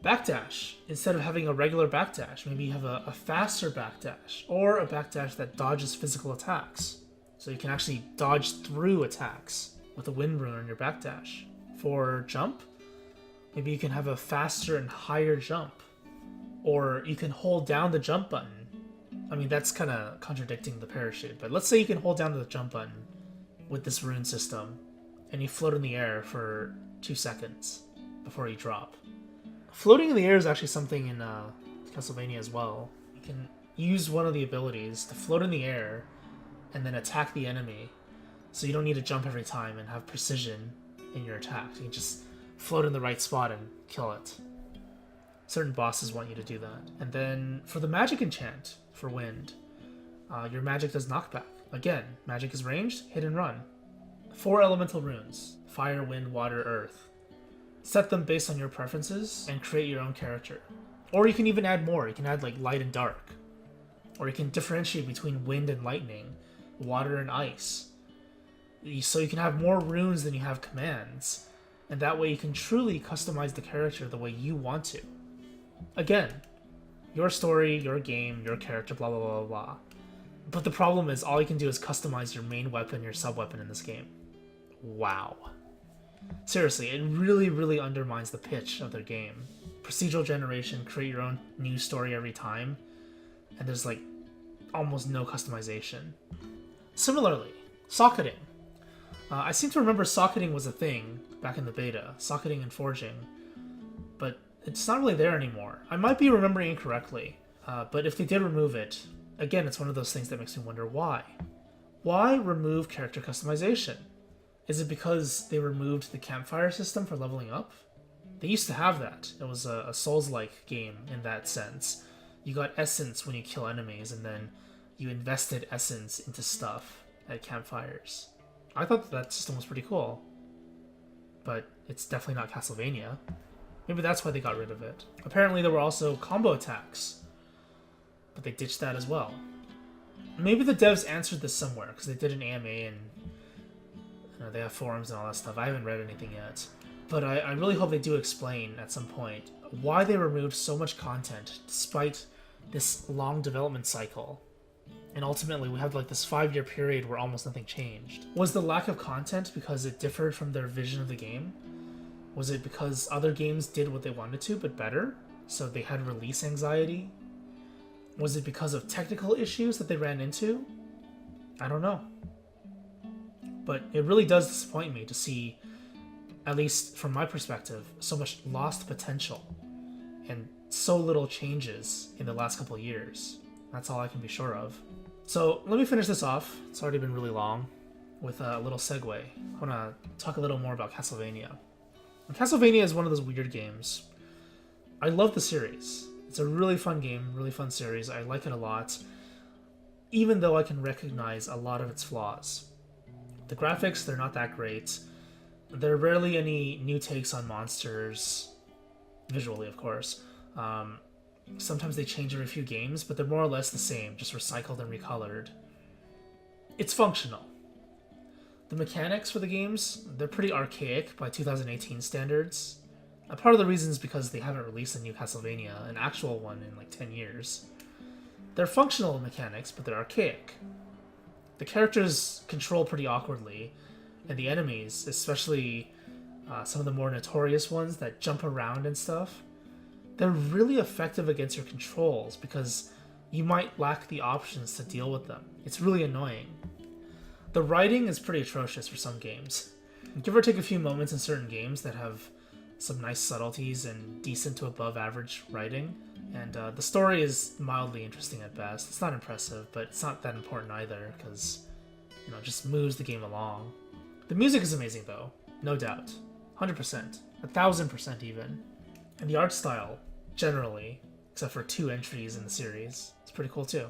Backdash. Instead of having a regular backdash, maybe you have a faster backdash, or a backdash that dodges physical attacks. So you can actually dodge through attacks with a Wind Rune on your backdash. For jump, maybe you can have a faster and higher jump. Or you can hold down the jump button. I mean, that's kind of contradicting the parachute, but let's say you can hold down the jump button with this rune system, and you float in the air for 2 seconds before you drop. Floating in the air is actually something in Castlevania as well. You can use one of the abilities to float in the air and then attack the enemy, so you don't need to jump every time and have precision in your attack. You can just float in the right spot and kill it. Certain bosses want you to do that. And then for the magic enchant for wind, your magic does knockback. Again, magic is ranged, hit and run. 4 elemental runes: fire, wind, water, earth. Set them based on your preferences and create your own character. Or you can even add more. You can add like light and dark. Or you can differentiate between wind and lightning, water and ice. So you can have more runes than you have commands. And that way you can truly customize the character the way you want to. Again, your story, your game, your character, blah, blah, blah, blah. But the problem is all you can do is customize your main weapon, your sub-weapon in this game. Wow. Seriously, it really, really undermines the pitch of their game. Procedural generation, create your own new story every time, and there's like almost no customization. Similarly, socketing. I seem to remember socketing was a thing back in the beta, socketing and forging, but it's not really there anymore. I might be remembering incorrectly, but if they did remove it, again, it's one of those things that makes me wonder why. Why remove character customization? Is it because they removed the campfire system for leveling up? They used to have that. It was a Souls-like game in that sense. You got essence when you kill enemies, and then you invested essence into stuff at campfires. I thought that system was pretty cool, but it's definitely not Castlevania. Maybe that's why they got rid of it. Apparently there were also combo attacks, but they ditched that as well. Maybe the devs answered this somewhere, because they did an AMA and they have forums and all that stuff. I haven't read anything yet. But I really hope they do explain at some point why they removed so much content despite this long development cycle. And ultimately we had like this 5-year period where almost nothing changed. Was the lack of content because it differed from their vision of the game? Was it because other games did what they wanted to, but better? So they had release anxiety? Was it because of technical issues that they ran into? I don't know. But it really does disappoint me to see, at least from my perspective, so much lost potential and so little changes in the last couple of years. That's all I can be sure of. So let me finish this off. It's already been really long with a little segue. I want to talk a little more about Castlevania. And Castlevania is one of those weird games. I love the series. It's a really fun game, really fun series. I like it a lot, even though I can recognize a lot of its flaws. The graphics, they're not that great. There are rarely any new takes on monsters, visually of course. Sometimes they change every few games, but they're more or less the same, just recycled and recolored. It's functional. The mechanics for the games, they're pretty archaic by 2018 standards. Part of the reason is because they haven't released a new Castlevania, an actual one, in like 10 years. They're functional mechanics, but they're archaic. The characters control pretty awkwardly, and the enemies, especially some of the more notorious ones that jump around and stuff, they're really effective against your controls because you might lack the options to deal with them. It's really annoying. The writing is pretty atrocious for some games. Give or take a few moments in certain games that have some nice subtleties and decent to above average writing, and the story is mildly interesting at best. It's not impressive, but it's not that important either because, it just moves the game along. The music is amazing though, no doubt. 100%, 1000% even. And the art style, generally, except for 2 entries in the series, it's pretty cool too.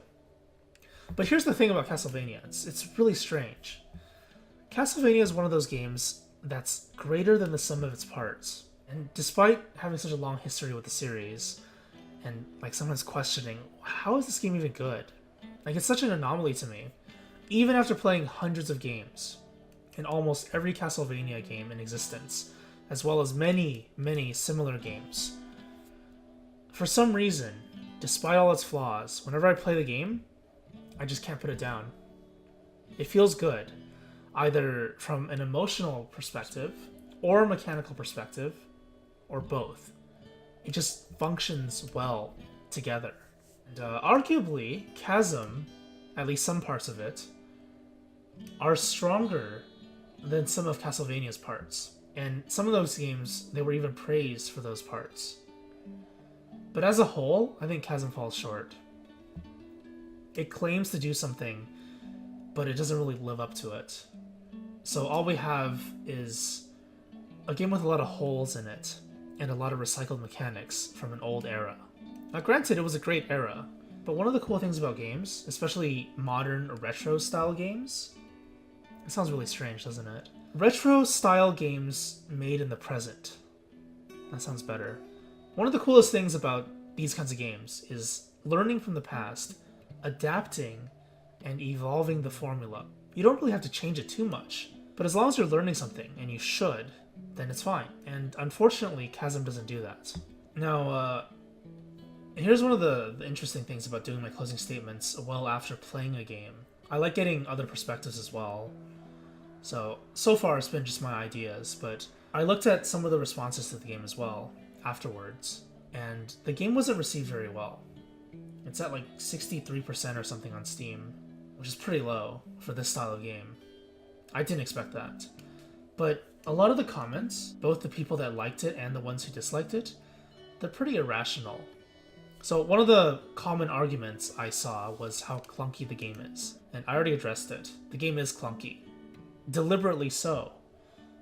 But here's the thing about Castlevania, it's really strange. Castlevania is one of those games that's greater than the sum of its parts. And despite having such a long history with the series, and like someone's questioning, how is this game even good? Like, it's such an anomaly to me. Even after playing hundreds of games, in almost every Castlevania game in existence, as well as many, many similar games, for some reason, despite all its flaws, whenever I play the game, I just can't put it down. It feels good, either from an emotional perspective, or a mechanical perspective, or both. It just functions well together. And arguably, Chasm, at least some parts of it, are stronger than some of Castlevania's parts. And some of those games, they were even praised for those parts. But as a whole, I think Chasm falls short. It claims to do something, but it doesn't really live up to it. So all we have is a game with a lot of holes in it, and a lot of recycled mechanics from an old era. Now granted, it was a great era, but one of the cool things about games, especially modern or retro style games, it sounds really strange, doesn't it? Retro style games made in the present. That sounds better. One of the coolest things about these kinds of games is learning from the past, adapting, and evolving the formula. You don't really have to change it too much, but as long as you're learning something, and you should, then it's fine. And unfortunately, Chasm doesn't do that. Now, here's one of the interesting things about doing my closing statements well after playing a game. I like getting other perspectives as well. So far it's been just my ideas, but I looked at some of the responses to the game as well afterwards, and the game wasn't received very well. It's at like 63% or something on Steam, which is pretty low for this style of game. I didn't expect that. But a lot of the comments, both the people that liked it and the ones who disliked it, they're pretty irrational. So one of the common arguments I saw was how clunky the game is. And I already addressed it. The game is clunky. Deliberately so,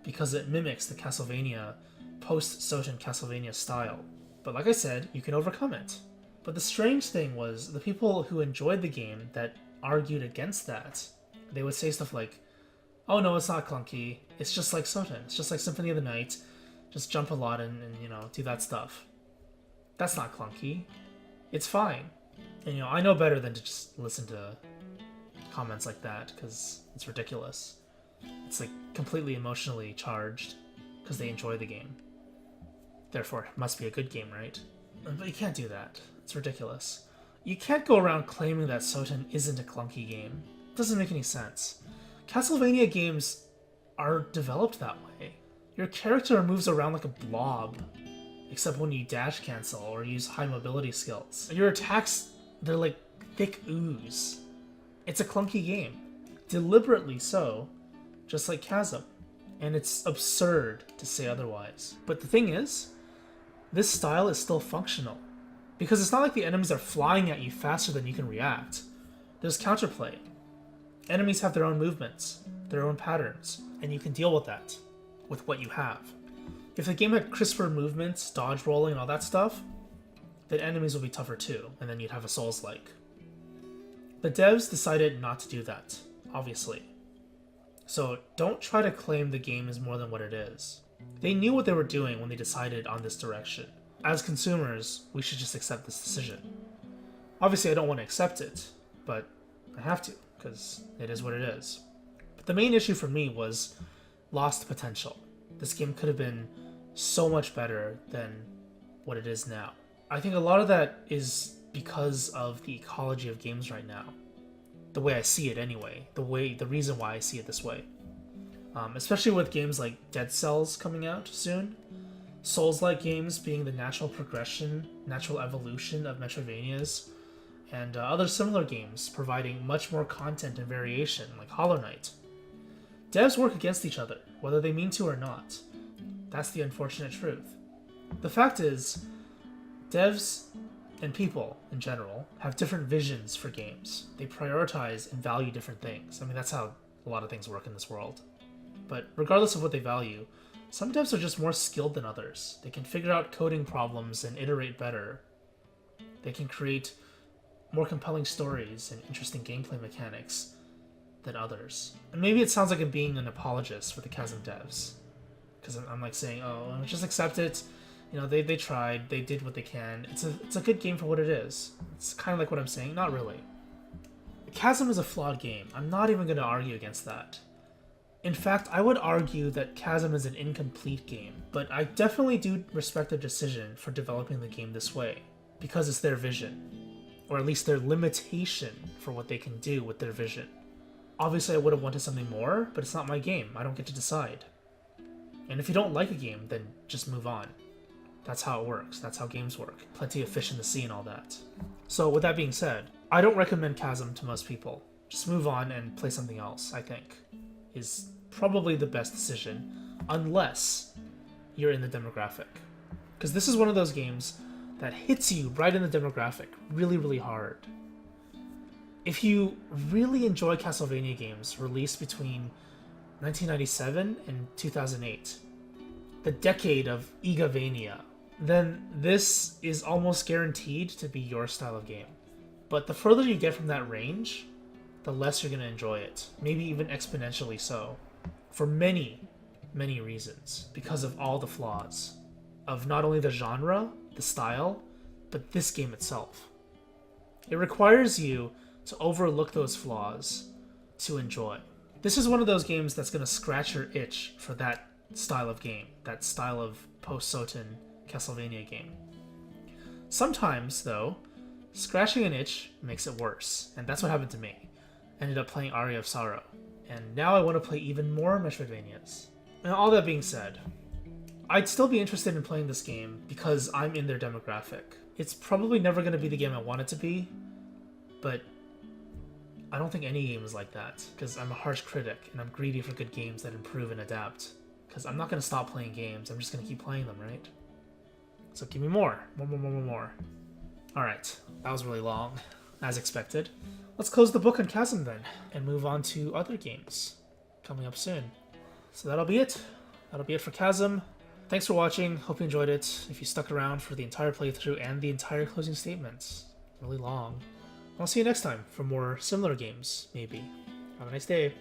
because it mimics the Castlevania, post-Soten Castlevania style. But like I said, you can overcome it. But the strange thing was, the people who enjoyed the game that argued against that, they would say stuff like, oh no, it's not clunky, it's just like Soten, it's just like Symphony of the Night, just jump a lot and you know, do that stuff. That's not clunky. It's fine. And I know better than to just listen to comments like that, because it's ridiculous. It's like completely emotionally charged, because they enjoy the game. Therefore, it must be a good game, right? But you can't do that. It's ridiculous. You can't go around claiming that Soten isn't a clunky game. It doesn't make any sense. Castlevania games are developed that way. Your character moves around like a blob, except when you dash cancel or use high mobility skills. Your attacks, they're like thick ooze. It's a clunky game. Deliberately so, just like Chasm. And it's absurd to say otherwise. But the thing is, this style is still functional. Because it's not like the enemies are flying at you faster than you can react. There's counterplay. Enemies have their own movements, their own patterns, and you can deal with that, with what you have. If the game had crisper movements, dodge rolling, and all that stuff, then enemies would be tougher too, and then you'd have a Souls-like. The devs decided not to do that, obviously. So don't try to claim the game is more than what it is. They knew what they were doing when they decided on this direction. As consumers, we should just accept this decision. Obviously, I don't want to accept it, but I have to, because it is what it is. But the main issue for me was lost potential. This game could have been so much better than what it is now. I think a lot of that is because of the ecology of games right now. The way I see it anyway. The reason why I see it this way. Especially with games like Dead Cells coming out soon. Souls-like games being the natural progression, natural evolution of Metroidvanias, and other similar games providing much more content and variation, like Hollow Knight. Devs work against each other, whether they mean to or not. That's the unfortunate truth. The fact is, devs and people in general have different visions for games. They prioritize and value different things. I mean, that's how a lot of things work in this world. But regardless of what they value, some devs are just more skilled than others. They can figure out coding problems and iterate better. They can create more compelling stories and interesting gameplay mechanics than others. And maybe it sounds like I'm being an apologist for the Chasm devs. because I'm like saying, oh, just accept it. You know, they tried, they did what they can. It's a good game for what it is. It's kind of like what I'm saying, not really. Chasm is a flawed game. I'm not even going to argue against that. In fact, I would argue that Chasm is an incomplete game, but I definitely do respect their decision for developing the game this way, because it's their vision, or at least their limitation for what they can do with their vision. Obviously, I would have wanted something more, but it's not my game. I don't get to decide. And if you don't like a game, then just move on. That's how it works. That's how games work. Plenty of fish in the sea and all that. So with that being said, I don't recommend Chasm to most people. Just move on and play something else, I think, is probably the best decision, unless you're in the demographic. Because this is one of those games that hits you right in the demographic really, really hard. If you really enjoy Castlevania games released between 1997 and 2008, the decade of Igavania, then this is almost guaranteed to be your style of game. But the further you get from that range, the less you're going to enjoy it. Maybe even exponentially so. For many, many reasons. Because of all the flaws. Of not only the genre, the style, but this game itself. It requires you to overlook those flaws to enjoy. This is one of those games that's going to scratch your itch for that style of game. That style of post-Soten Castlevania game. Sometimes, though, scratching an itch makes it worse. And that's what happened to me. Ended up playing Aria of Sorrow. And now I want to play even more Metroidvanias. And all that being said, I'd still be interested in playing this game because I'm in their demographic. It's probably never going to be the game I want it to be, but I don't think any game is like that, because I'm a harsh critic and I'm greedy for good games that improve and adapt. Because I'm not going to stop playing games, I'm just going to keep playing them, right? So give me more. More. Alright, that was really long, as expected. Let's close the book on Chasm then, and move on to other games coming up soon. So that'll be it. That'll be it for Chasm. Thanks for watching, hope you enjoyed it. If you stuck around for the entire playthrough and the entire closing statements. Really long. I'll see you next time for more similar games, maybe. Have a nice day.